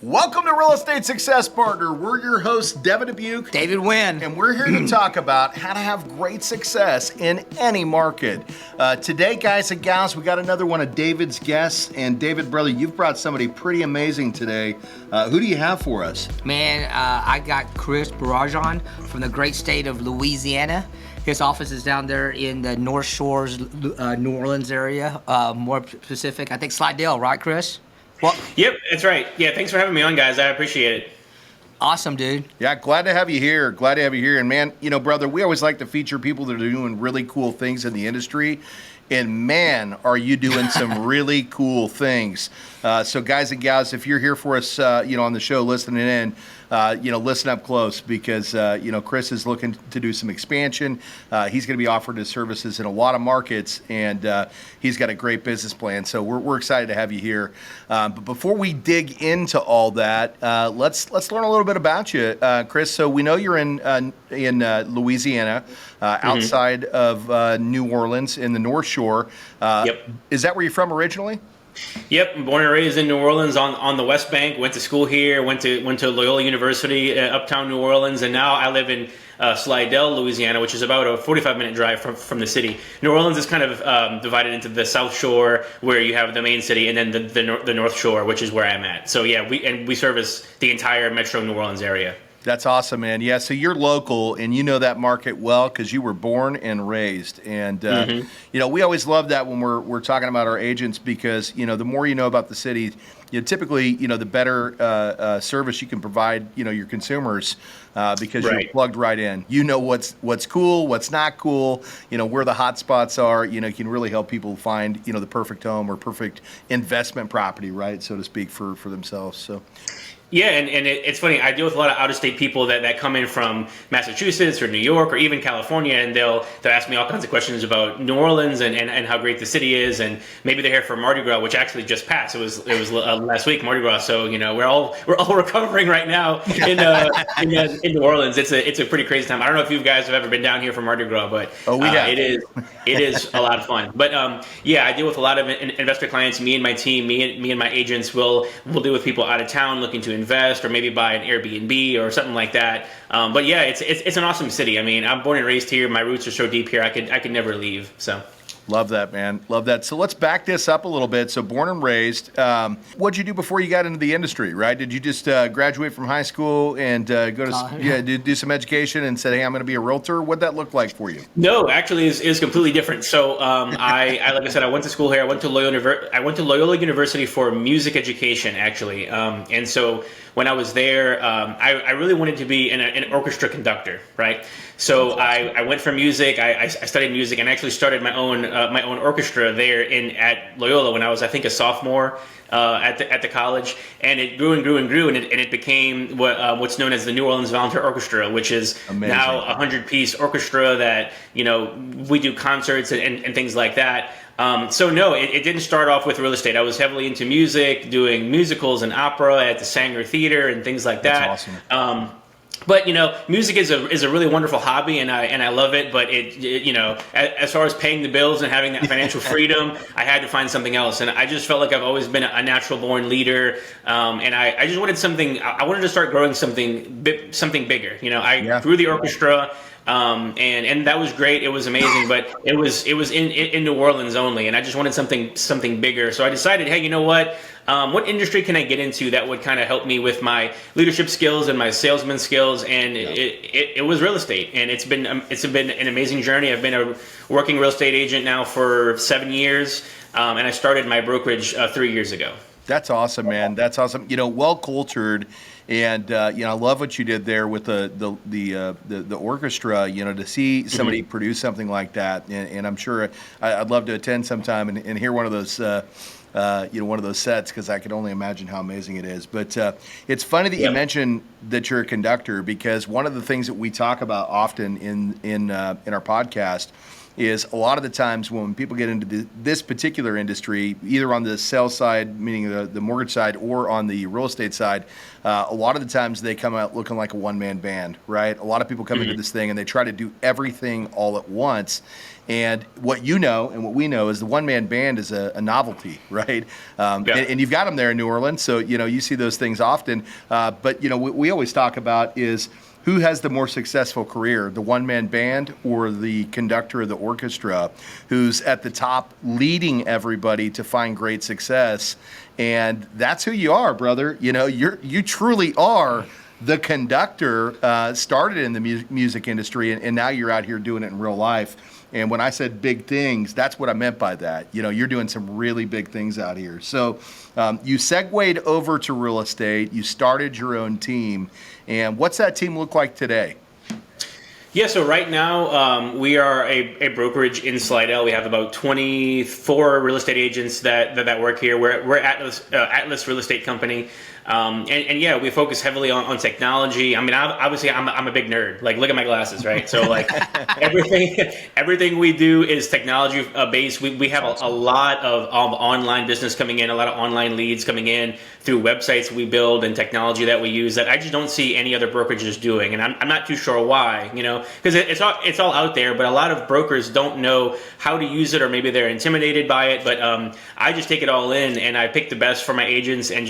Welcome to Real Estate Success Partner. We're your hosts, Devin Dubuc, David Wynn, and we're here to talk about how to have great success in any market. Today, guys and gals, we got another one of David's guests. And David, brother, you've brought somebody pretty amazing today. Who do you have for us? Man, I got Chris Bergeron from the great state of Louisiana. His office is down there in the North Shores, New Orleans area, more specific, I think Slidell, right, Chris? Well, yep, that's right. Yeah, thanks for having me on, guys. I appreciate it. Awesome, dude. Yeah, glad to have you here. Glad to have you here. And man, you know, brother, we always like to feature people that are doing really cool things in the industry. And man, are you doing some really cool things. So guys and gals, if you're here for us, on the show listening in, listen up close because, Chris is looking to do some expansion. He's going to be offering his services in a lot of markets, and he's got a great business plan. So we're excited to have you here. But before we dig into all that, let's learn a little bit about you, Chris. So we know you're in Louisiana, outside of New Orleans in the North Shore. Yep. Is that where you're from originally? Yep, I'm born and raised in New Orleans on the West Bank. Went to school here. Went to Loyola University, uptown New Orleans, and now I live in Slidell, Louisiana, which is about a 45-minute drive from the city. New Orleans is kind of divided into the South Shore, where you have the main city, and then the North Shore, which is where I'm at. So yeah, we service the entire Metro New Orleans area. That's awesome, man. Yeah, so you're local, and you know that market well because you were born and raised. And, we always love that when we're talking about our agents because, the more you know about the city, typically, the better service you can provide, your consumers because Right. you're plugged right in. You know what's cool, what's not cool, where the hot spots are. You can really help people find, the perfect home or perfect investment property, right, so to speak, for themselves. So. Yeah, and it's funny. I deal with a lot of out-of-state people that come in from Massachusetts or New York or even California, and they'll ask me all kinds of questions about New Orleans and how great the city is, and maybe they're here for Mardi Gras, which actually just passed. It was last week, Mardi Gras. So we're all recovering right now in New Orleans. It's a pretty crazy time. I don't know if you guys have ever been down here for Mardi Gras, but we have. It is a lot of fun. But I deal with a lot of investor clients. Me and my team, me and my agents will deal with people out of town looking to invest or maybe buy an Airbnb or something like that. But yeah, it's an awesome city. I mean, I'm born and raised here. My roots are so deep here. I could never leave. So. Love that, man. Love that. So let's back this up a little bit. So born and raised, what'd you do before you got into the industry, right? Did you just graduate from high school and go to do some education and said, hey, I'm going to be a realtor? What'd that look like for you? No, actually is completely different. So I like I said, I went to school here. I went to Loyola University for music education, actually. And so when I was there, I really wanted to be an orchestra conductor, right? So I went for music. I studied music and actually started my own orchestra there at Loyola when I was, I think, a sophomore at the college. And it grew and grew and grew, and it became what's known as the New Orleans Volunteer Orchestra, which is amazing. Now a 100-piece orchestra that we do concerts and things like that. So no, it didn't start off with real estate. I was heavily into music, doing musicals and opera at the Sanger Theater and things like that. That's awesome. But music is a really wonderful hobby, and I love it. But as far as paying the bills and having that financial freedom, I had to find something else. And I just felt like I've always been a natural born leader, and I just wanted something. I wanted to start growing something bigger. I grew the orchestra. And that was great. It was amazing, but it was in New Orleans only, and I just wanted something bigger. So I decided, hey, you know what industry can I get into that would kind of help me with my leadership skills and my salesman skills? And it was real estate, and it's been an amazing journey. I've been a working real estate agent now for 7 years, and I started my brokerage 3 years ago. That's awesome, man. That's awesome. Well cultured, and I love what you did there with the orchestra. To see somebody produce something like that, and I'm sure I'd love to attend sometime and hear one of those. One of those sets, because I could only imagine how amazing it is. But it's funny that you mentioned that you're a conductor, because one of the things that we talk about often in our podcast is a lot of the times when people get into this particular industry, either on the sales side, meaning the mortgage side, or on the real estate side, a lot of the times they come out looking like a one-man band, right? A lot of people come into this thing and they try to do everything all at once. And what you know and what we know is the one-man band is a novelty, right? And you've got them there in New Orleans, so you see those things often. But what we always talk about is who has the more successful career, the one-man band or the conductor of the orchestra, who's at the top leading everybody to find great success. And that's who you are, brother. You truly are the conductor, started in the music industry, and now you're out here doing it in real life. And when I said big things, that's what I meant by that. You're doing some really big things out here. So you segued over to real estate. You started your own team. And what's that team look like today? Yeah, so right now we are a brokerage in Slidell. We have about 24 real estate agents that work here. We're Atlas Real Estate Company. And yeah, we focus heavily on technology. I mean, obviously, I'm a big nerd. Like, look at my glasses, right? So, like, everything we do is technology based. We have a lot of online business coming in, a lot of online leads coming in through websites we build and technology that we use that I just don't see any other brokerages doing. And I'm not too sure why, because it's all out there, but a lot of brokers don't know how to use it, or maybe they're intimidated by it. But I just take it all in and I pick the best for my agents and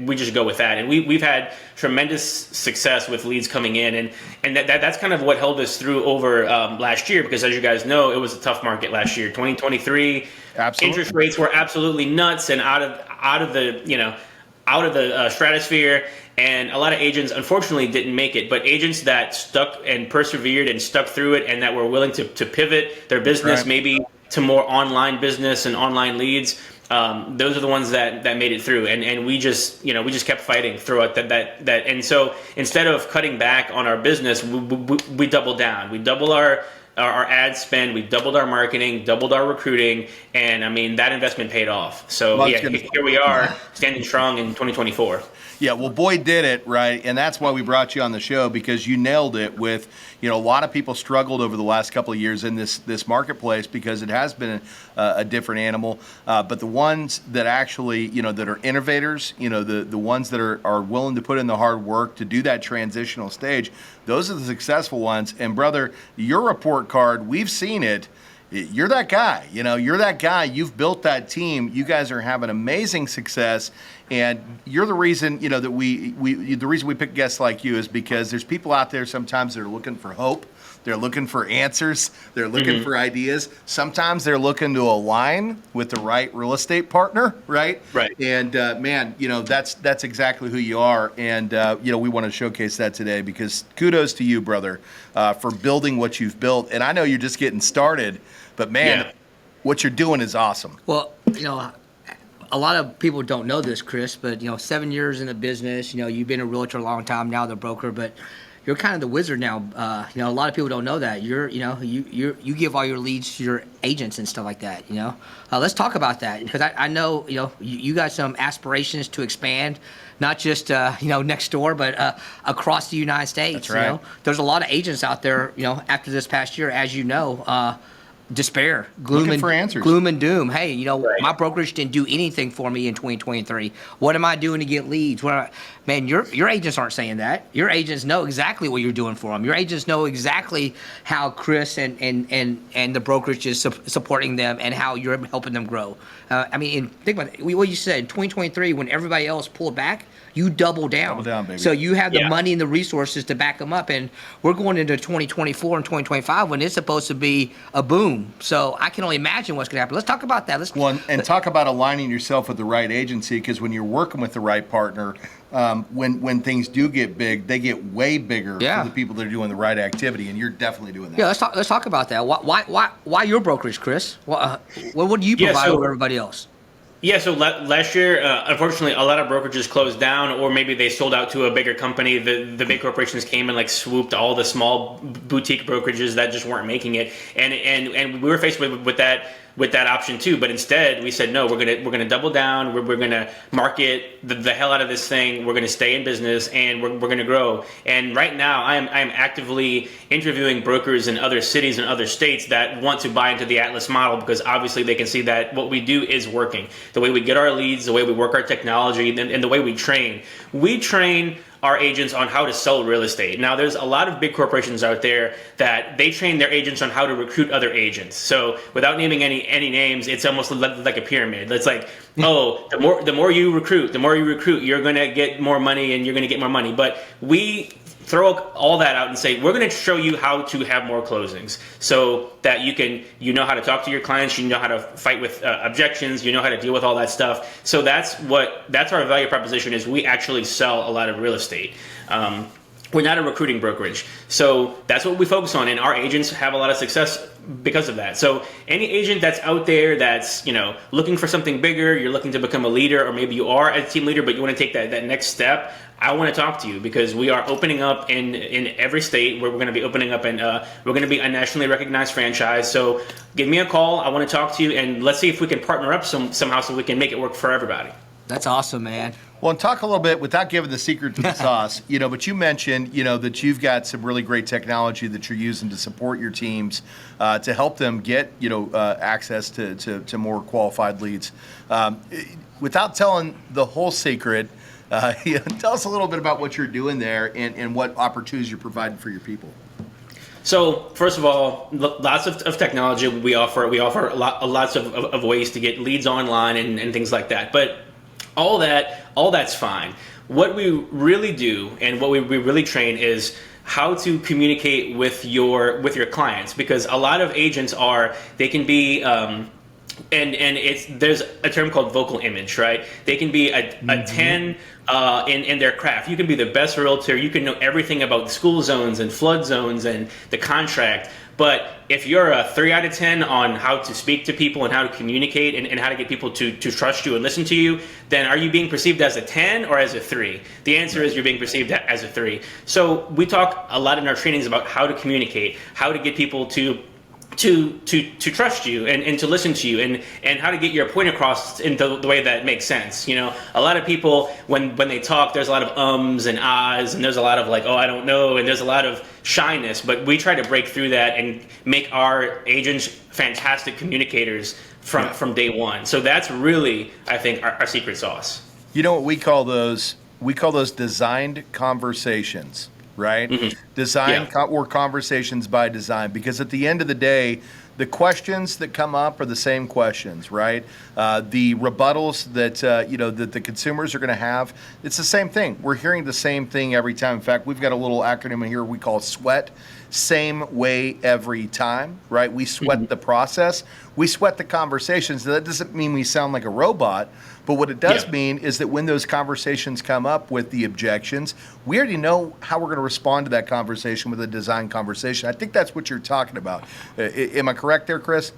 we just go with that. And we've had tremendous success with leads coming in, and that's kind of what held us through over last year, because as you guys know, it was a tough market last year. 2023, absolutely. Interest rates were absolutely nuts and out of the stratosphere. And a lot of agents, unfortunately, didn't make it. But agents that stuck and persevered and stuck through it, and that were willing to pivot their business maybe to more online business and online leads, those are the ones that made it through. And we just kept fighting throughout that. And so instead of cutting back on our business, we doubled down. We doubled our ad spend, we doubled our marketing, doubled our recruiting, and I mean, that investment paid off. So here we are, standing strong in 2024. Yeah, well, boy, did it, right? And that's why we brought you on the show, because you nailed it with, a lot of people struggled over the last couple of years in this marketplace because it has been a different animal. But the ones that actually, that are innovators, the ones that are willing to put in the hard work to do that transitional stage, those are the successful ones. And brother, your report card, we've seen it. You're that guy, you're that guy. You've built that team. You guys are having amazing success. And you're the reason, that the reason we pick guests like you is because there's people out there sometimes that are looking for hope. They're looking for answers. They're looking for ideas. Sometimes they're looking to align with the right real estate partner, right? Right. And man, that's exactly who you are. And we want to showcase that today, because kudos to you, brother, for building what you've built. And I know you're just getting started, but man, what you're doing is awesome. Well, a lot of people don't know this, Chris, but 7 years in the business, you've been a realtor a long time, now the broker, but you're kind of the wizard now. A lot of people don't know that. You give all your leads to your agents and stuff like that. Let's talk about that, because I know you got some aspirations to expand, not just next door, but across the United States. That's right. There's a lot of agents out there. After this past year, as you know. Despair, gloom, looking for answers. Gloom and doom. Hey, my brokerage didn't do anything for me in 2023. What am I doing to get leads? Man, your agents aren't saying that. Your agents know exactly what you're doing for them. Your agents know exactly how Chris and the brokerage is supporting them and how you're helping them grow. Think about it. What you said, in 2023, when everybody else pulled back, you double down. Double down, baby. So you have the money and the resources to back them up. And we're going into 2024 and 2025 when it's supposed to be a boom. So I can only imagine what's going to happen. Let's talk about that. Talk about aligning yourself with the right agency, because when you're working with the right partner, when things do get big, they get way bigger for the people that are doing the right activity, and you're definitely doing that. Yeah, let's talk about that. Why your brokerage, Chris? What do you provide over everybody else? Yeah, so last year, unfortunately, a lot of brokerages closed down, or maybe they sold out to a bigger company. The big corporations came and swooped all the small boutique brokerages that just weren't making it, and we were faced with that with that option too. But instead, we said no. We're gonna double down. We're gonna market the hell out of this thing. We're gonna stay in business, and we're gonna grow. And right now, I am actively interviewing brokers in other cities and other states that want to buy into the Atlas model, because obviously they can see that what we do is working. The way we get our leads, the way we work our technology, and the way we train. We train our agents on how to sell real estate. Now, there's a lot of big corporations out there that they train their agents on how to recruit other agents. So without naming any names, it's almost like a pyramid. It's like, oh, the more you recruit, you're gonna get more money and you're gonna get more money. But we throw all that out and say, we're going to show you how to have more closings, so that you know how to talk to your clients, you know how to fight with objections, you know how to deal with all that stuff. So that's our value proposition, is we actually sell a lot of real estate. We're not a recruiting brokerage. So that's what we focus on, and our agents have a lot of success because of that. So any agent that's out there that's, looking for something bigger, you're looking to become a leader, or maybe you are a team leader, but you want to take that next step, I want to talk to you, because we are opening up in every state where we're going to be opening up, and we're going to be a nationally recognized franchise. So give me a call. I want to talk to you, and let's see if we can partner up somehow so we can make it work for everybody. That's awesome, man. Well, and talk a little bit, without giving the secret to the sauce, but you mentioned, that you've got some really great technology that you're using to support your teams, to help them get, access to more qualified leads. Without telling the whole secret, tell us a little bit about what you're doing there, and what opportunities you're providing for your people. So first of all, lots of technology we offer. We offer lots of ways to get leads online and things like that. But all that's fine. What we really do, and what we really train, is how to communicate with your clients, because a lot of agents they can be there's a term called vocal image, right? They can be a 10 in their craft. You can be the best realtor. You can know everything about school zones and flood zones and the contract. But if you're a 3 out of 10 on how to speak to people and how to communicate and how to get people to trust you and listen to you, then are you being perceived as a 10 or as a 3? The answer is you're being perceived as a 3. So we talk a lot in our trainings about how to communicate, how to get people to trust you and to listen to you, and how to get your point across in the way that makes sense. A lot of people, when they talk, there's a lot of ums and ahs, and there's a lot of like, oh, I don't know, and there's a lot of shyness, but we try to break through that and make our agents fantastic communicators from day one. So that's really, I think, our secret sauce. You know what we call those? We call those designed conversations. Right? Mm-hmm. Or conversations by design, because at the end of the day, the questions that come up are the same questions, right? The rebuttals that that the consumers are going to have, it's the same thing. We're hearing the same thing every time. In fact, we've got a little acronym in here we call SWEAT. Same way every time, right? We sweat the process. We sweat the conversations. That doesn't mean we sound like a robot, but what it does mean is that when those conversations come up with the objections, we already know how we're going to respond to that conversation with a design conversation. I think that's what you're talking about. Am I correct there, Chris?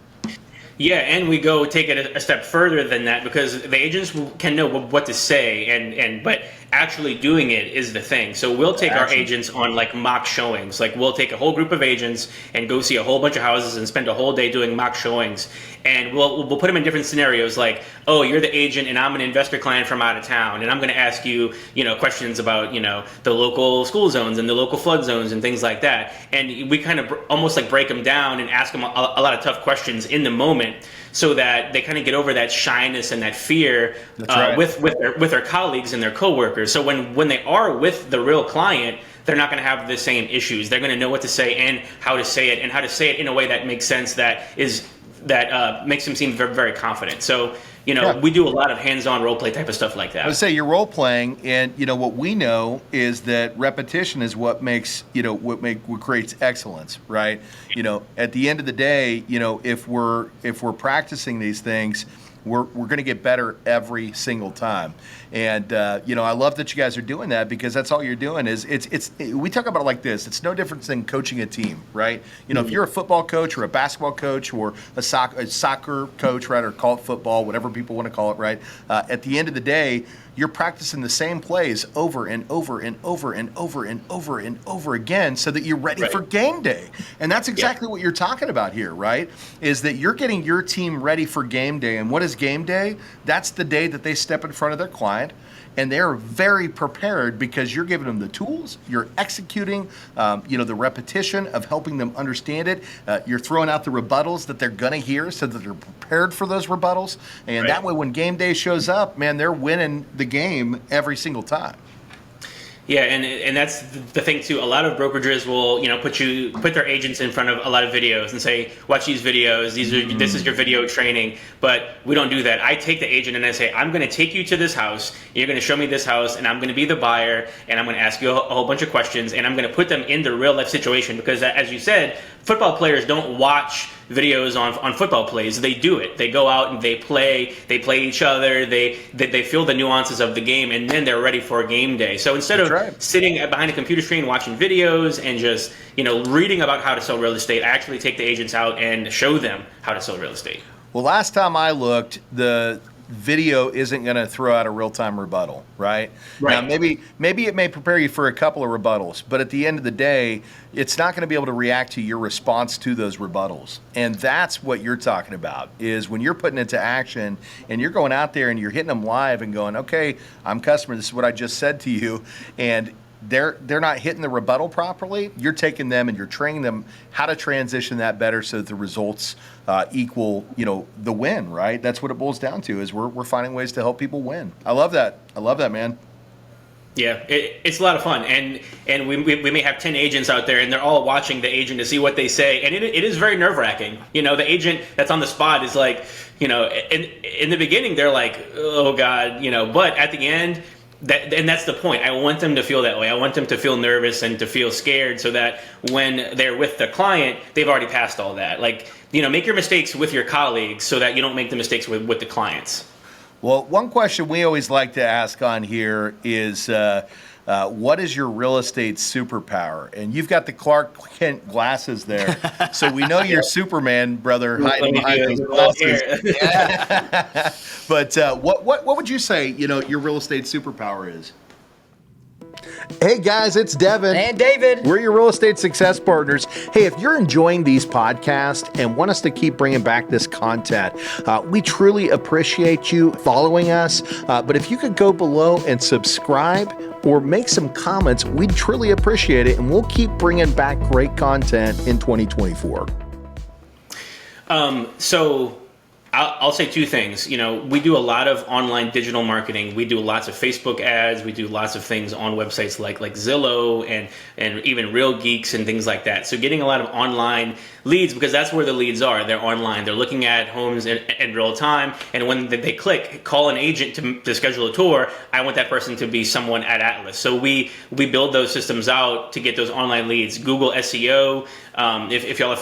Yeah, and we go take it a step further than that, because the agents can know what to say, but actually doing it is the thing. So we'll take our agents on like mock showings. Like we'll take a whole group of agents and go see a whole bunch of houses and spend a whole day doing mock showings. And we'll put them in different scenarios, like, oh, you're the agent and I'm an investor client from out of town, and I'm going to ask you, questions about, the local school zones and the local flood zones and things like that. And we kind of almost like break them down and ask them a lot of tough questions in the moment, so that they kind of get over that shyness and that fear with their colleagues and their coworkers. So when they are with the real client, they're not going to have the same issues. They're going to know what to say and how to say it, and how to say it in a way that makes sense, that makes them seem very, very confident. So we do a lot of hands-on role play type of stuff like that. I would say you're role playing, and what we know is that repetition is what makes what creates excellence, right? At the end of the day, if we're practicing these things, we're going to get better every single time. And I love that you guys are doing that, because that's all you're doing is we talk about it like this. It's no different than coaching a team, right? If you're a football coach or a basketball coach or a soccer coach, right, or call it football, whatever people want to call it, right? At the end of the day, you're practicing the same plays over and over and over and over and over and over again so that you're ready for game day. And that's exactly what you're talking about here, right? Is that you're getting your team ready for game day. And what is game day? That's the day that they step in front of their client, and they're very prepared because you're giving them the tools, you're executing, the repetition of helping them understand it. You're throwing out the rebuttals that they're going to hear so that they're prepared for those rebuttals. And that way, when game day shows up, man, they're winning the game every single time. Yeah, and that's the thing too. A lot of brokerages will, put their agents in front of a lot of videos and say, watch these videos. This is your video training. But we don't do that. I take the agent and I say, I'm going to take you to this house. You're going to show me this house, and I'm going to be the buyer, and I'm going to ask you a whole bunch of questions, and I'm going to put them in the real life situation because, as you said, football players don't watch videos on football plays. They do it. They go out and they play each other. They feel the nuances of the game, and then they're ready for a game day. So instead of sitting behind a computer screen watching videos and just reading about how to sell real estate, I actually take the agents out and show them how to sell real estate. Well, last time I looked, the video isn't going to throw out a real-time rebuttal, right? Now, maybe it may prepare you for a couple of rebuttals, but at the end of the day, it's not going to be able to react to your response to those rebuttals. And that's what you're talking about, is when you're putting into action and you're going out there and you're hitting them live and going, okay, I'm customer, this is what I just said to you, and they're not hitting the rebuttal properly. You're taking them and you're training them how to transition that better so that the results equal, the win, right? That's what it boils down to, is we're finding ways to help people win. I love that. Man. Yeah, it's a lot of fun, and we may have 10 agents out there, and they're all watching the agent to see what they say, and it is very nerve-wracking. The agent that's on the spot is like, in the beginning they're like, oh God, but at the end, that's the point. I want them to feel that way. I want them to feel nervous and to feel scared so that when they're with the client, they've already passed all that. Like, make your mistakes with your colleagues so that you don't make the mistakes with the clients. Well, one question we always like to ask on here is, what is your real estate superpower? And you've got the Clark Kent glasses there, so we know you're Superman, brother, hiding behind those glasses. But what would you say, your real estate superpower is? Hey guys, it's Devin and David. We're your real estate success partners. Hey, if you're enjoying these podcasts and want us to keep bringing back this content, we truly appreciate you following us. But if you could go below and subscribe or make some comments, we'd truly appreciate it, and we'll keep bringing back great content in 2024. So I'll say two things. We do a lot of online digital marketing. We do lots of Facebook ads. We do lots of things on websites like Zillow and even Real Geeks and things like that. So getting a lot of online leads, because that's where the leads are. They're online. They're looking at homes in real time. And when they click, call an agent to schedule a tour, I want that person to be someone at Atlas. So we build those systems out to get those online leads. Google SEO. If y'all,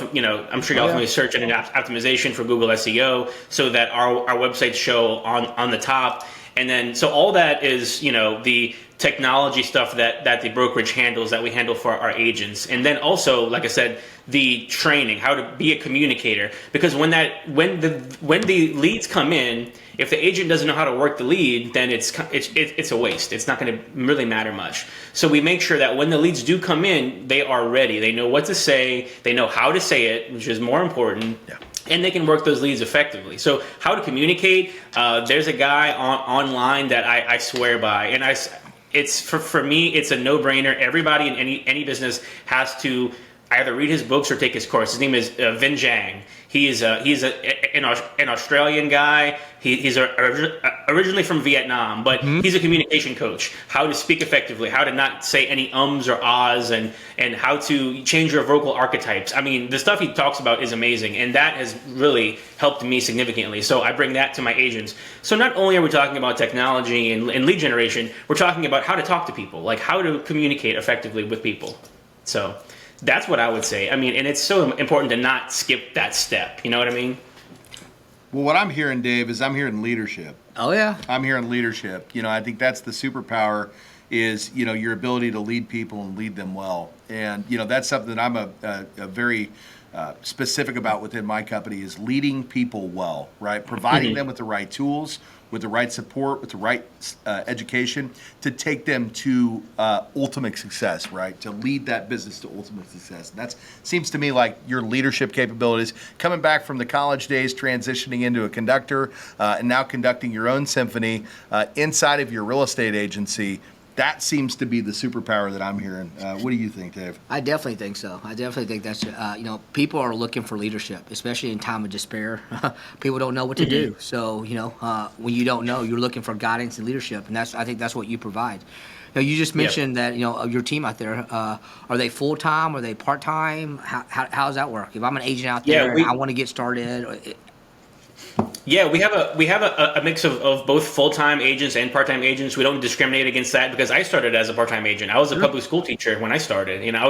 I'm sure y'all can search engine optimization for Google SEO so that our websites show on the top. And then, so all that is, the technology stuff that the brokerage handles, that we handle for our agents. And then also, like I said, the training, how to be a communicator. Because when the leads come in, if the agent doesn't know how to work the lead, then it's a waste. It's not going to really matter much. So we make sure that when the leads do come in, they are ready. They know what to say. They know how to say it, which is more important. Yeah. And they can work those leads effectively. So how to communicate, there's a guy online that I swear by. And it's for me, it's a no-brainer. Everybody in any business has to either read his books or take his course. His name is Vin Giang. He's an Australian guy. He's originally from Vietnam, but he's a communication coach. How to speak effectively, how to not say any ums or ahs, and how to change your vocal archetypes. I mean, the stuff he talks about is amazing, and that has really helped me significantly. So I bring that to my agents. So not only are we talking about technology and lead generation, we're talking about how to talk to people, like how to communicate effectively with people. So that's what I would say. I mean, and it's so important to not skip that step. You know what I mean? Well, what I'm hearing, Dave, is I'm hearing leadership. Oh, yeah. I'm hearing leadership. I think that's the superpower, is, your ability to lead people and lead them well. And, that's something that I'm a very specific about within my company, is leading people well, right? Providing them with the right tools, with the right support, with the right education to take them to ultimate success, right? To lead that business to ultimate success. And that seems to me like your leadership capabilities, coming back from the college days, transitioning into a conductor, and now conducting your own symphony inside of your real estate agency. That seems to be the superpower that I'm hearing. What do you think, Dave? I definitely think so. I definitely think that's, people are looking for leadership, especially in time of despair. People don't know what to do. So, when you don't know, you're looking for guidance and leadership. And I think that's what you provide. You just mentioned that, your team out there, are they full-time? Are they part-time? How does that work? If I'm an agent out there and I want to get started, yeah, we have a mix of both full-time agents and part-time agents. We don't discriminate against that because I started as a part-time agent. I was a public school teacher when I started. I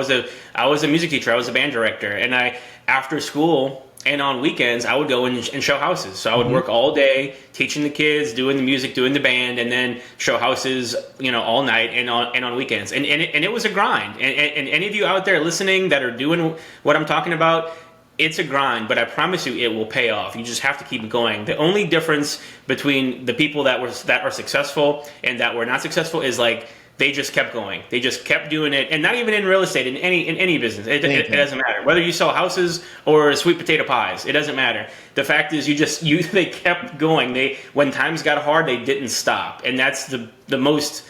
was a music teacher. I was a band director, and after school and on weekends I would go and show houses. So I would work all day teaching the kids, doing the music, doing the band, and then show houses, all night and on weekends. And it was a grind. And any of you out there listening that are doing what I'm talking about, it's a grind, but I promise you it will pay off. You just have to keep going. The only difference between the people that are successful and that were not successful is they just kept going. They just kept doing it, and not even in real estate, in any business. It doesn't matter whether you sell houses or sweet potato pies. It doesn't matter. The fact is, they kept going. When times got hard, they didn't stop, and that's the most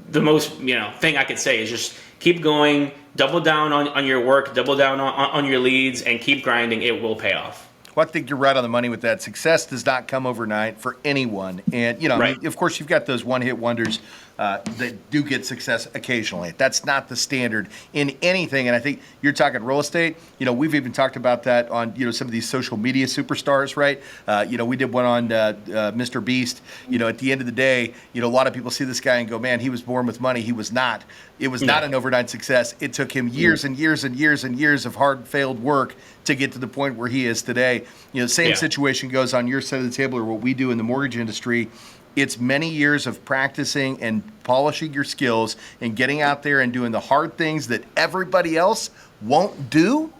thing I could say is just keep going. Double down on your work, double down on your leads, and keep grinding. It will pay off. Well, I think you're right on the money with that. Success does not come overnight for anyone. And, right. Of course, you've got those one-hit wonders that do get success occasionally. That's not the standard in anything. And I think you're talking real estate. We've even talked about that on, some of these social media superstars, right? We did one on Mr. Beast. At the end of the day, a lot of people see this guy and go, man, he was born with money. He was not. It was not an overnight success. It took him years and years and years and years of hard, failed work to get to the point where he is today. Same situation goes on your side of the table, or what we do in the mortgage industry. It's many years of practicing and polishing your skills and getting out there and doing the hard things that everybody else won't do.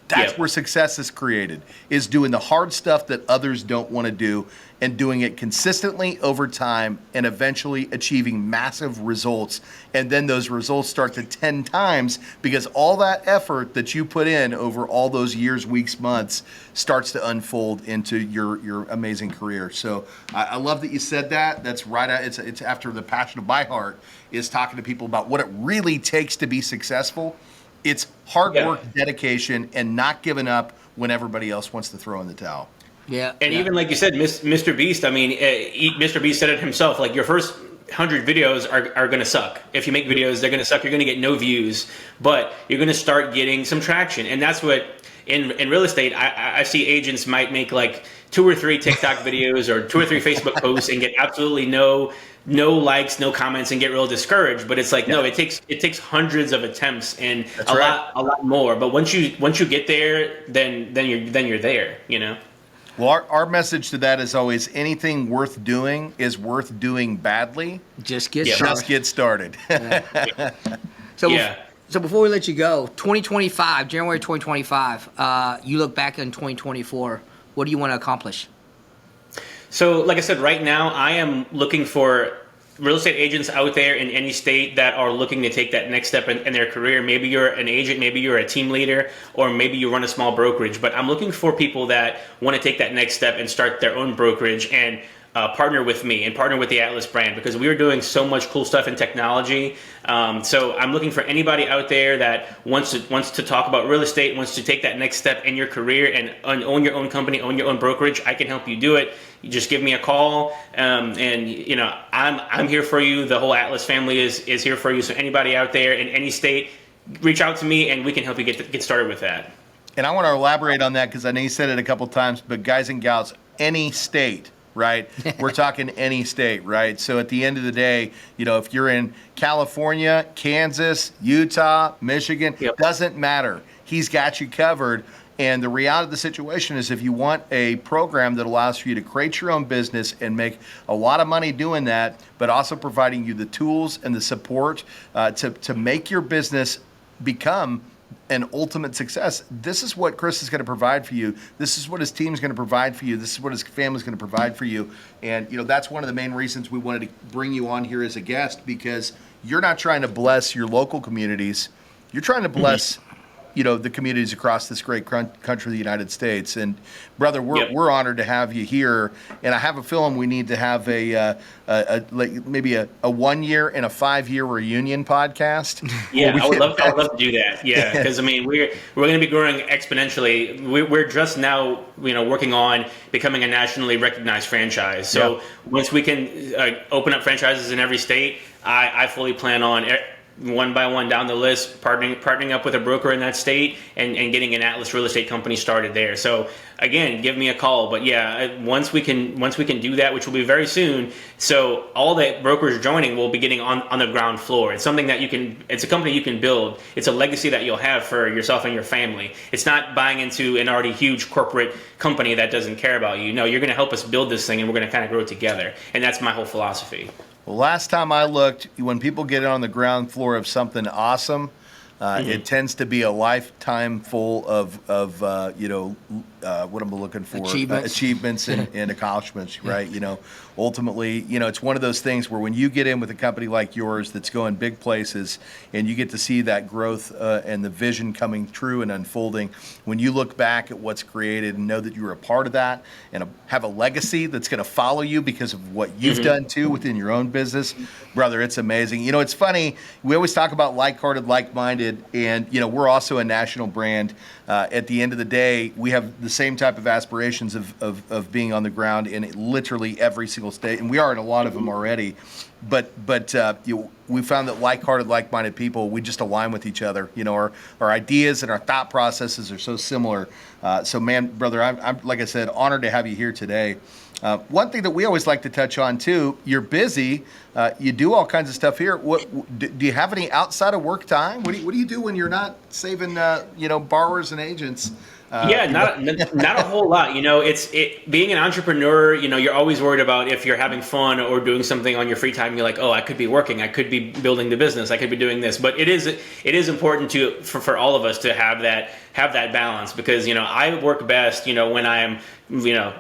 That's where success is created, is doing the hard stuff that others don't want to do and doing it consistently over time and eventually achieving massive results. And then those results start to 10 times because all that effort that you put in over all those years, weeks, months starts to unfold into your amazing career. So I love that you said that. That's right. It's after the passion of my heart is talking to people about what it really takes to be successful. It's hard work, dedication, and not giving up when everybody else wants to throw in the towel. Yeah. And even like you said, Mr. Beast, Mr. Beast said it himself, your first 100 videos are going to suck. If you make videos, they're going to suck. You're going to get no views, but you're going to start getting some traction. And that's what, in real estate, I see agents might make 2 or 3 TikTok videos or 2 or 3 Facebook posts and get absolutely no likes, no comments, and get real discouraged. But it's no, it takes hundreds of attempts and a lot more. But once you get there, then you're there. Well, our message to that is always anything worth doing is worth doing badly. Just get started. So before we let you go, 2025, January 2025, you look back in 2024, what do you want to accomplish? So like I said, right now I am looking for real estate agents out there in any state that are looking to take that next step in their career. Maybe you're an agent, maybe you're a team leader, or maybe you run a small brokerage. But I'm looking for people that want to take that next step and start their own brokerage and partner with me and partner with the Atlas brand, because we are doing so much cool stuff in technology. So I'm looking for anybody out there that wants to talk about real estate, wants to take that next step in your career and own your own company, own your own brokerage. I can help you do it. You just give me a call, and I'm here for you. The whole Atlas family is here for you. So anybody out there in any state, reach out to me and we can help you get started with that. And I want to elaborate on that because I know you said it a couple times, but guys and gals, any state. Right? We're talking any state, right? So at the end of the day, if you're in California, Kansas, Utah, Michigan, doesn't matter. He's got you covered. And the reality of the situation is if you want a program that allows for you to create your own business and make a lot of money doing that, but also providing you the tools and the support to make your business become and ultimate success, this is what Chris is going to provide for you. This is what his team's going to provide for you. This is what his family's going to provide for you. And, that's one of the main reasons we wanted to bring you on here as a guest, because you're not trying to bless your local communities. You're trying to bless, the communities across this great country, the United States. And brother, we're honored to have you here. And I have a feeling we need to have maybe a 1 year and a 5 year reunion podcast. Yeah, I would love to do that. Yeah, because we're going to be growing exponentially. We're just now working on becoming a nationally recognized franchise. So once we can open up franchises in every state, I fully plan on one by one down the list, partnering up with a broker in that state and getting an Atlas real estate company started there. So again, give me a call. But once we can do that, which will be very soon, so all the brokers joining will be getting on the ground floor. It's something that it's a company you can build. It's a legacy that you'll have for yourself and your family. It's not buying into an already huge corporate company that doesn't care about you. No, you're going to help us build this thing, and we're going to kind of grow together. And that's my whole philosophy. Well, last time I looked, when people get on the ground floor of something awesome, it tends to be a lifetime full of what I'm looking for, achievements and accomplishments, right? Ultimately, it's one of those things where when you get in with a company like yours that's going big places, and you get to see that growth and the vision coming true and unfolding, when you look back at what's created and know that you were a part of that and have a legacy that's going to follow you because of what you've done too within your own business, brother, it's amazing. It's funny, we always talk about like-hearted, like-minded, and we're also a national brand. At the end of the day, we have the same type of aspirations of being on the ground in literally every single state, and we are in a lot of them already. But we found that like-hearted, like-minded people, we just align with each other. Our ideas and our thought processes are so similar. So, man, brother, I'm like I said, honored to have you here today. One thing that we always like to touch on too, you're busy. You do all kinds of stuff here. Do you have any outside of work time? What do you do when you're not saving, borrowers and agents? Not a whole lot. It's being an entrepreneur. You're always worried about if you're having fun or doing something on your free time. You're like, oh, I could be working. I could be building the business. I could be doing this. But it is important for all of us to have that balance, because I work best when I am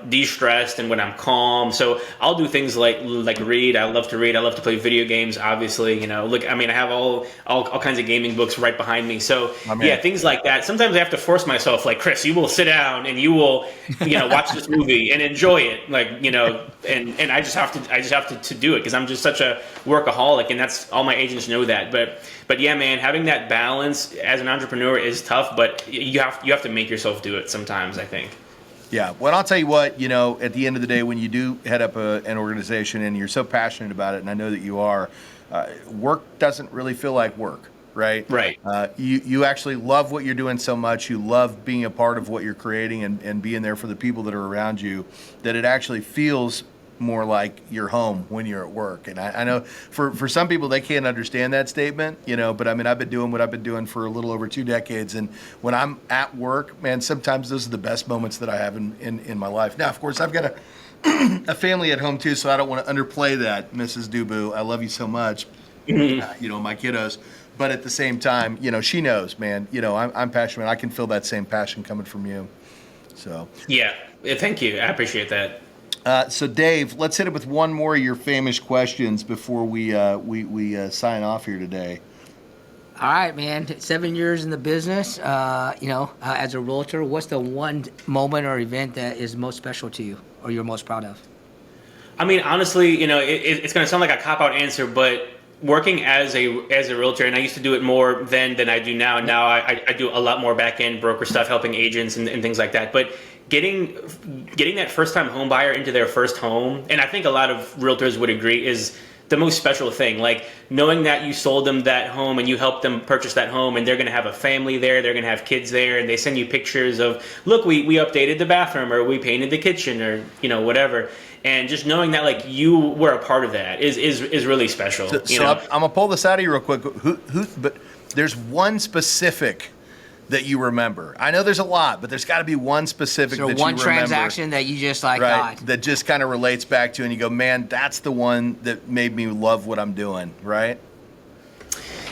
de-stressed and when I'm calm. So I'll do things like read. I love to read. I love to play video games, obviously. I have all kinds of gaming books right behind me. So things like that. Sometimes I have to force myself, like, Chris, you will sit down and you will watch this movie and enjoy it, and I just have to do it, because I'm just such a workaholic, and that's all my agents know that. But yeah, man, having that balance as an entrepreneur is tough, but you have to make yourself do it sometimes, I think. Yeah, well, I'll tell you what, at the end of the day, when you do head up an organization and you're so passionate about it, and I know that you are, work doesn't really feel like work, right? Right. You actually love what you're doing so much. You love being a part of what you're creating and being there for the people that are around you, that it actually feels more like your home when you're at work. And I know for some people, they can't understand that statement, but I've been doing what I've been doing for a little over 2 decades. And when I'm at work, man, sometimes those are the best moments that I have in my life. Now, of course, I've got a family at home too, so I don't want to underplay that, Mrs. Dubuc. I love you so much, my kiddos. But at the same time, she knows, man, I'm passionate. I can feel that same passion coming from you. So. Yeah, thank you. I appreciate that. So Dave, let's hit it with one more of your famous questions before we sign off here today. All right, man. 7 years in the business, as a realtor, what's the one moment or event that is most special to you or you're most proud of? Honestly, it's going to sound like a cop-out answer, but working as a realtor, and I used to do it more then than I do now. Now I do a lot more back-end broker stuff, helping agents and things like that. But getting that first-time home buyer into their first home, and I think a lot of realtors would agree, is the most special thing. Like knowing that you sold them that home and you helped them purchase that home, and they're going to have a family there, they're going to have kids there, and they send you pictures of, look, we updated the bathroom, or we painted the kitchen, or whatever. And just knowing that like you were a part of that is really special. So I'm gonna pull this out of you real quick. But there's one specific that you remember. I know there's a lot, but there's got to be one specific that you remember. One transaction that you just like, right, God. that just kind of relates back to, and you go, man, that's the one that made me love what I'm doing, right?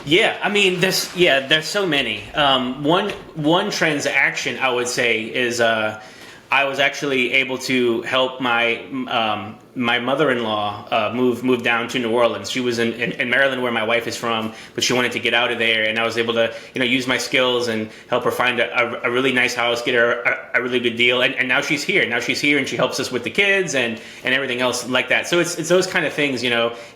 Yeah, I mean, there's so many. One transaction I would say is I was actually able to help my mother-in-law move down to New Orleans. She was in Maryland, where my wife is from, but she wanted to get out of there, and I was able to use my skills and help her find a really nice house, get her a really good deal, and now she's here. Now she's here, and she helps us with the kids and everything else like that. So it's those kind of things,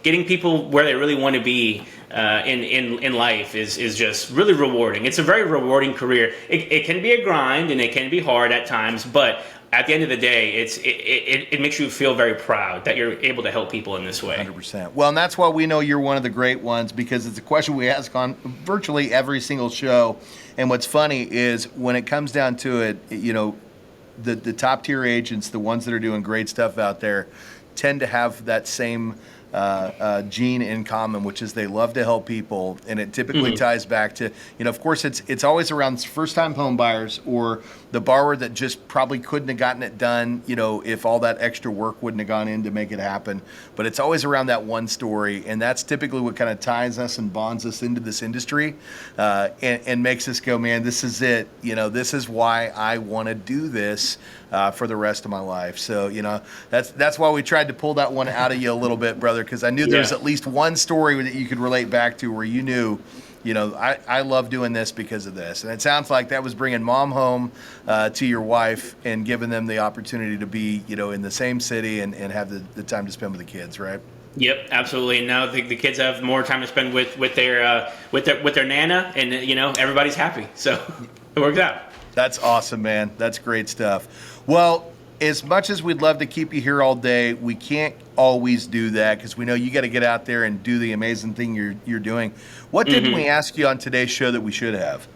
getting people where they really want to be in life is just really rewarding. It's a very rewarding career. It can be a grind and it can be hard at times, but at the end of the day, it makes you feel very proud that you're able to help people in this way. 100%. Well, and that's why we know you're one of the great ones, because it's a question we ask on virtually every single show. And what's funny is when it comes down to it, the top tier agents, the ones that are doing great stuff out there, tend to have that same gene in common, which is they love to help people, and it typically ties back to, of course, it's always around first-time home buyers or the borrower that just probably couldn't have gotten it done, if all that extra work wouldn't have gone in to make it happen. But it's always around that one story, and that's typically what kind of ties us and bonds us into this industry, and makes us go, man, this is it. This is why I want to do this for the rest of my life. So, that's why we tried to pull that one out of you a little bit, brother, because I knew there's at least one story that you could relate back to where you knew, I love doing this because of this. And it sounds like that was bringing mom home to your wife and giving them the opportunity to be, in the same city and have the time to spend with the kids, right? Yep, absolutely. And now the kids have more time to spend with their nana, and everybody's happy. So it works out. That's awesome, man. That's great stuff. Well, as much as we'd love to keep you here all day, we can't always do that because we know you got to get out there and do the amazing thing you're doing. What didn't we ask you on today's show that we should have?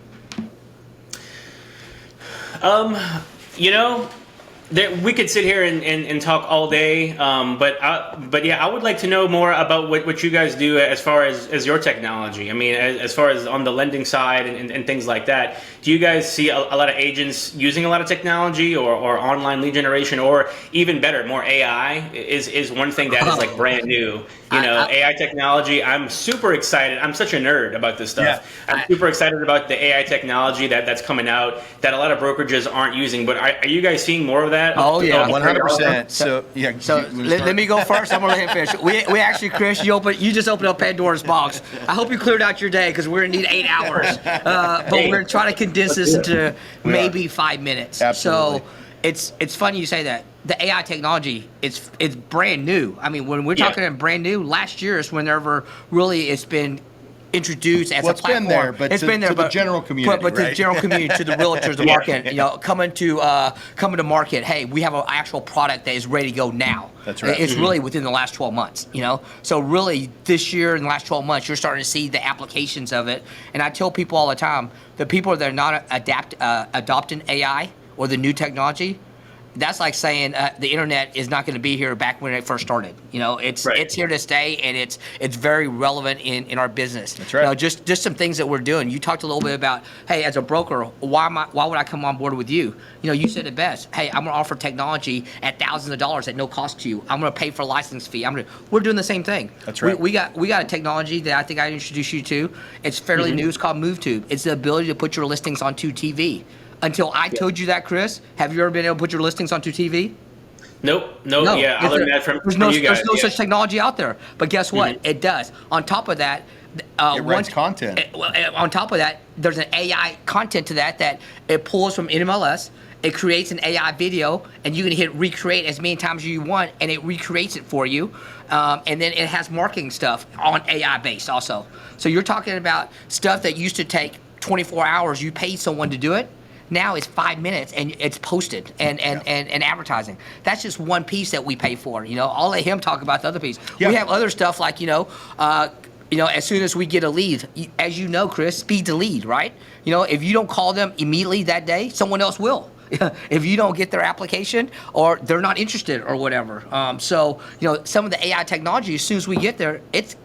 We could sit here and talk all day, but yeah, I would like to know more about what you guys do as far as your technology. I mean, as far as on the lending side and things like that. Do you guys see a lot of agents using a lot of technology or online lead generation, or even better, more AI is one thing that is like brand new? AI technology. I'm super excited. I'm such a nerd about this stuff. Yeah. I'm super excited about the AI technology that's coming out that a lot of brokerages aren't using. But are you guys seeing more of that? Oh yeah, 100%. So let me go first. I'm gonna let him finish. We actually, Chris, you just opened up Pandora's box. I hope you cleared out your day because we're gonna need 8 hours. But we're gonna try to condense this into maybe 5 minutes. Absolutely. So it's funny you say that. The AI technology, it's brand new. I mean, when we're talking brand new, last year is whenever really it's been introduced as a platform. It's been there, but to the general community, but right? the general community, to the realtors, the market, coming to market. Hey, we have an actual product that is ready to go now. That's right. It's really within the last 12 months. So really this year in the last 12 months, you're starting to see the applications of it. And I tell people all the time, the people that are not adopting AI or the new technology, that's like saying the internet is not going to be here back when it first started. It's here to stay, and it's very relevant in our business. That's right. Just some things that we're doing. You talked a little bit about, hey, as a broker, why would I come on board with you? You said it best. Hey, I'm going to offer technology at thousands of dollars at no cost to you. I'm going to pay for a license fee. We're doing the same thing. That's right. We got a technology that I think I introduced you to. It's fairly new. It's called MoveTube. It's the ability to put your listings onto TV. Until I told you that, Chris, have you ever been able to put your listings onto TV? Nope. Yeah, I learned that from you guys. There's no such technology out there. But guess what? It does. On top of that, it runs content. On top of that, there's an AI content to that it pulls from NMLS. It creates an AI video, and you can hit recreate as many times as you want, and it recreates it for you. And then it has marketing stuff on AI based also. So you're talking about stuff that used to take 24 hours. You paid someone to do it. Now it's 5 minutes and it's posted and advertising. That's just one piece that we pay for. I'll let him talk about the other piece. Yeah. We have other stuff like as soon as we get a lead, as you know, Chris, speed to lead, right? If you don't call them immediately that day, someone else will. If you don't get their application or they're not interested or whatever. So some of the AI technology, as soon as we get there, if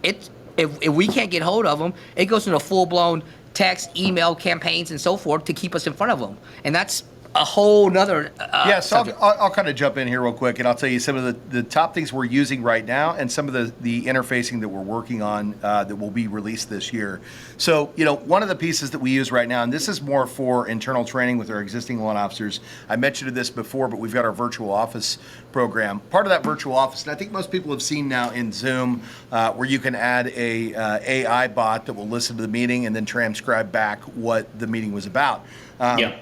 we can't get hold of them, it goes into full blown text, email campaigns, and so forth to keep us in front of them. And that's a whole nother Yeah, so subject. I'll kind of jump in here real quick, and I'll tell you some of the top things we're using right now, and some of the interfacing that we're working on that will be released this year. So, one of the pieces that we use right now, and this is more for internal training with our existing loan officers. I mentioned this before, but we've got our virtual office program. Part of that virtual office, and I think most people have seen now in Zoom, where you can add a AI bot that will listen to the meeting and then transcribe back what the meeting was about.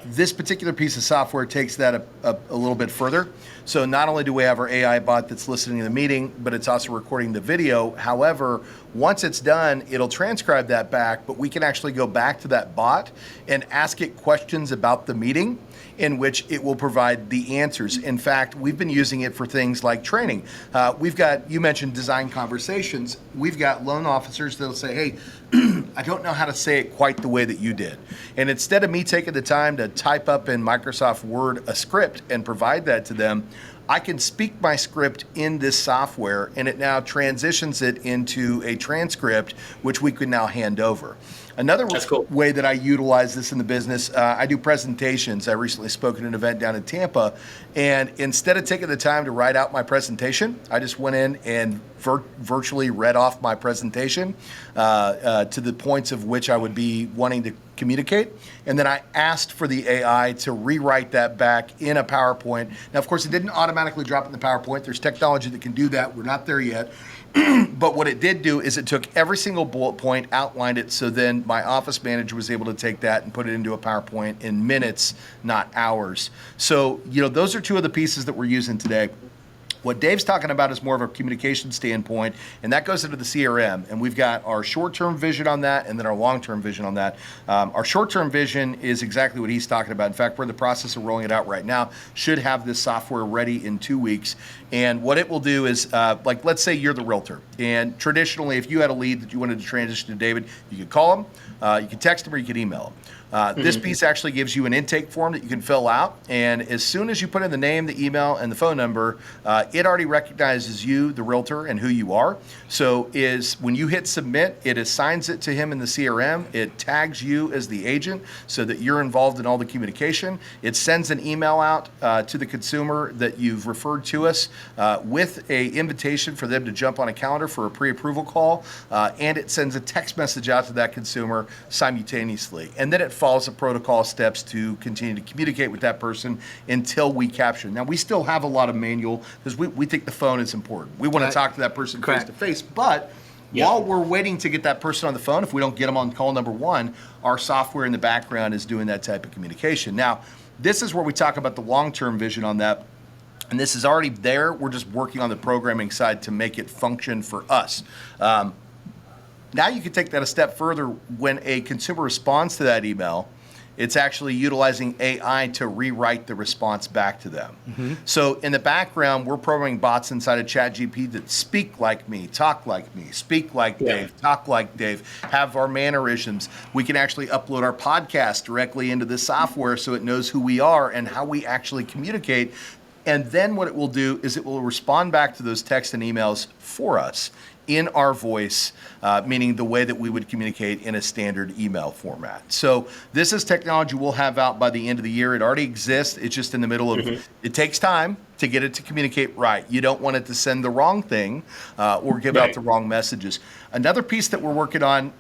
This particular piece of software takes that a little bit further. So not only do we have our AI bot that's listening to the meeting, but it's also recording the video. However, once it's done, it'll transcribe that back, but we can actually go back to that bot and ask it questions about the meeting, in which it will provide the answers. In fact, we've been using it for things like training. We've got, you mentioned design conversations. We've got loan officers that'll say, hey, I don't know how to say it quite the way that you did. And instead of me taking the time to type up in Microsoft Word a script and provide that to them, I can speak my script in this software, and it now transitions it into a transcript, which we can now hand over. Another way that I utilize this in the business, I do presentations. I recently spoke at an event down in Tampa, and instead of taking the time to write out my presentation, I just went in and virtually read off my presentation to the points of which I would be wanting to communicate. And then I asked for the AI to rewrite that back in a PowerPoint. Now, of course, it didn't automatically drop in the PowerPoint. There's technology that can do that. We're not there yet. But what it did do is it took every single bullet point, outlined it, so then my office manager was able to take that and put it into a PowerPoint in minutes, not hours. So, those are two of the pieces that we're using today. What Dave's talking about is more of a communication standpoint, and that goes into the CRM. And we've got our short-term vision on that and then our long-term vision on that. Our short-term vision is exactly what he's talking about. In fact, we're in the process of rolling it out right now. Should have this software ready in 2 weeks. And what it will do is, let's say you're the realtor. And traditionally, if you had a lead that you wanted to transition to David, you could call him, you could text him, or you could email him. This piece actually gives you an intake form that you can fill out, and as soon as you put in the name, the email, and the phone number, it already recognizes you, the realtor, and who you are. So when you hit submit, it assigns it to him in the CRM. It tags you as the agent so that you're involved in all the communication. It sends an email out to the consumer that you've referred to us with a invitation for them to jump on a calendar for a pre-approval call, and it sends a text message out to that consumer simultaneously. And then it follows a protocol steps to continue to communicate with that person until we capture. Now, we still have a lot of manual because we think the phone is important. We want to talk to that person face to face, but while we're waiting to get that person on the phone, if we don't get them on call number one, our software in the background is doing that type of communication. Now, this is where we talk about the long-term vision on that. And this is already there. We're just working on the programming side to make it function for us. Now you can take that a step further. When a consumer responds to that email, it's actually utilizing AI to rewrite the response back to them. Mm-hmm. So in the background, we're programming bots inside of ChatGPT that speak like me, talk like me, speak like Dave, talk like Dave, have our mannerisms. We can actually upload our podcast directly into this software so it knows who we are and how we actually communicate. And then what it will do is it will respond back to those texts and emails for us in our voice, meaning the way that we would communicate in a standard email format. So this is technology we'll have out by the end of the year. It already exists. It's just in the middle of, it takes time to get it to communicate right. You don't want it to send the wrong thing or give out the wrong messages. Another piece that we're working on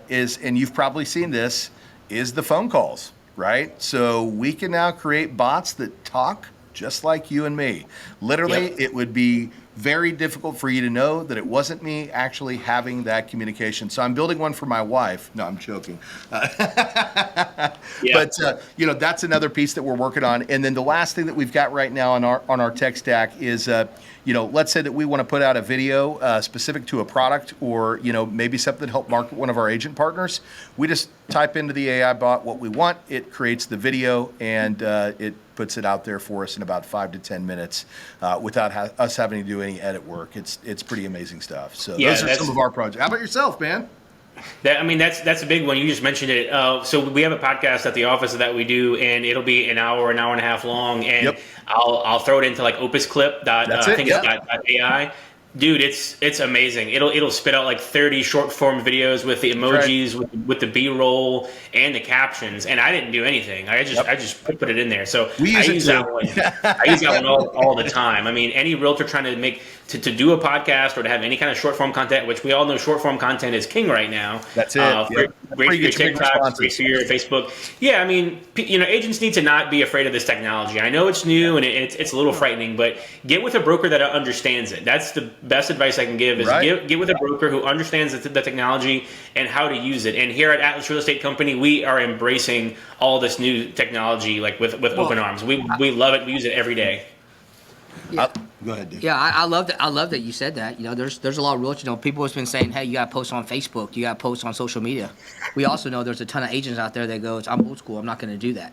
is, and you've probably seen this, is the phone calls, right? So we can now create bots that talk just like you and me. Literally, it would be very difficult for you to know that it wasn't me actually having that communication. So I'm building one for my wife. No, I'm joking. But, that's another piece that we're working on. And then the last thing that we've got right now on our tech stack is, let's say that we want to put out a video specific to a product or, maybe something to help market one of our agent partners. We just type into the AI bot what we want. It creates the video and it puts it out there for us in about 5 to 10 minutes without us having to do any edit work. It's pretty amazing stuff. So those are some of our projects. How about yourself, man? That's a big one. You just mentioned it. So we have a podcast at the office that we do, and it'll be an hour and a half long. And I'll throw it into like Opus Clip. I think it's .ai. Dude, it's amazing. It'll spit out like 30 short form videos with the emojis, with the B-roll and the captions, and I didn't do anything. I just put it in there. So I use that one. I use that one all the time. I mean, any realtor trying to make to do a podcast or to have any kind of short form content, which we all know short form content is king right now. That's it. Great for your TikTok, great for your Facebook. Yeah, I mean, agents need to not be afraid of this technology. I know it's new and it's a little frightening, but get with a broker that understands it. That's the best advice I can give is get with a broker who understands the technology and how to use it. And here at Atlas Real Estate Company, we are embracing all this new technology like with open arms. We love it. We use it every day. Yeah. Go ahead, Dave. Yeah, I love that. I love that you said that. There's a lot of real. People have been saying, hey, you got to post on Facebook. You got to post on social media. We also know there's a ton of agents out there that goes, I'm old school. I'm not going to do that.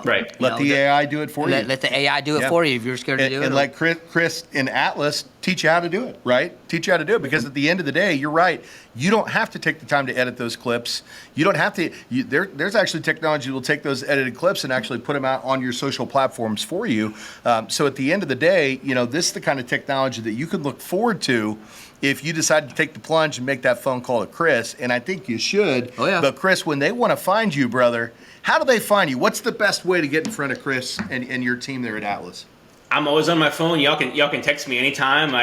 Right. Let the AI do it for you. Let the AI do it for you if you're scared to do it. And let Chris in Atlas teach you how to do it. Right. Teach you how to do it because at the end of the day, you're right. You don't have to take the time to edit those clips. You don't have to. There's actually technology that will take those edited clips and actually put them out on your social platforms for you. So at the end of the day, this is the kind of technology that you can look forward to if you decide to take the plunge and make that phone call to Chris. And I think you should. Oh, yeah. But Chris, when they want to find you, brother, how do they find you? What's the best way to get in front of Chris and your team there at Atlas? I'm always on my phone. Y'all can text me anytime.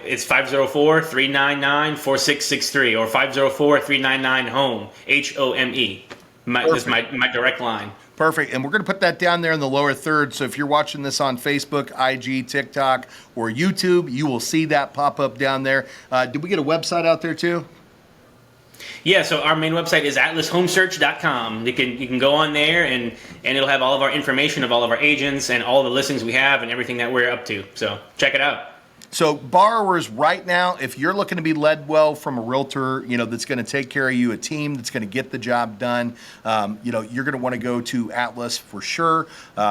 It's 504-399-4663 or 504-399-HOME, HOME. That's my direct line. Perfect. And we're going to put that down there in the lower third. So if you're watching this on Facebook, IG, TikTok, or YouTube, you will see that pop up down there. Did we get a website out there too? Yeah, so our main website is atlashomesearch.com. You can go on there and it'll have all of our information of all of our agents and all the listings we have and everything that we're up to. So check it out. So borrowers right now, if you're looking to be led well from a realtor, that's going to take care of you, a team that's going to get the job done, you're going to want to go to Atlas for sure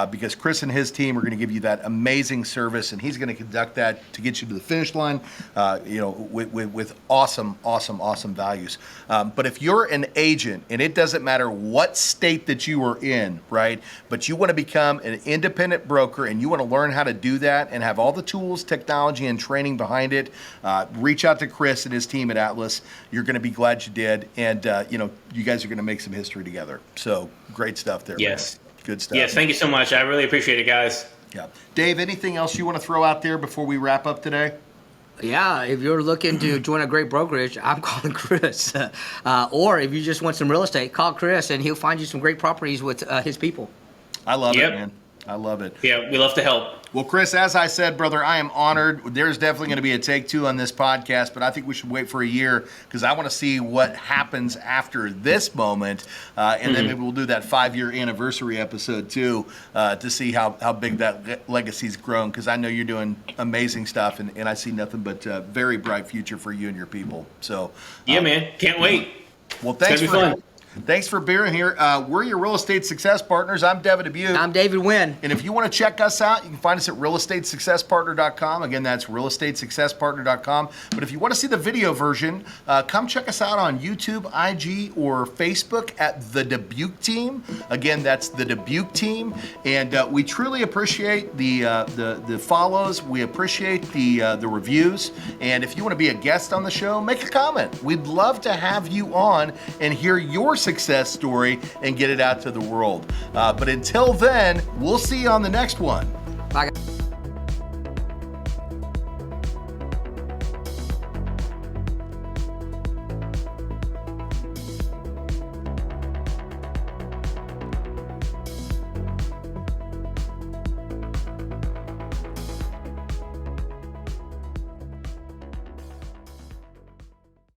because Chris and his team are going to give you that amazing service, and he's going to conduct that to get you to the finish line, with awesome values. But if you're an agent, and it doesn't matter what state that you are in, right? But you want to become an independent broker, and you want to learn how to do that and have all the tools, technology, and training behind it, reach out to Chris and his team at Atlas. You're going to be glad you did, and you guys are going to make some history together. So great stuff there. Yes, man. Good stuff. Yes, thank you so much. I really appreciate it, guys. Yeah, Dave. Anything else you want to throw out there before we wrap up today? Yeah, if you're looking to join a great brokerage, I'm calling Chris. Or if you just want some real estate, call Chris, and he'll find you some great properties with his people. I love it, man. I love it. Yeah, we love to help. Well, Chris, as I said, brother, I am honored. There's definitely going to be a take two on this podcast, but I think we should wait for a year because I want to see what happens after this moment. And then maybe we'll do that 5-year anniversary episode too to see how big that legacy's grown, because I know you're doing amazing stuff, and I see nothing but a very bright future for you and your people. So, yeah, man. Can't wait. Well, thanks for fun. Thanks for being here. We're your Real Estate Success Partners. I'm Devin Dubuc. I'm David Wynn. And if you want to check us out, you can find us at realestatesuccesspartner.com. Again, that's realestatesuccesspartner.com. But if you want to see the video version, come check us out on YouTube, IG, or Facebook at The Dubuc Team. Again, that's The Dubuc Team. And we truly appreciate the follows. We appreciate the reviews. And if you want to be a guest on the show, make a comment. We'd love to have you on and hear your success story and get it out to the world. But until then, we'll see you on the next one. Bye, guys.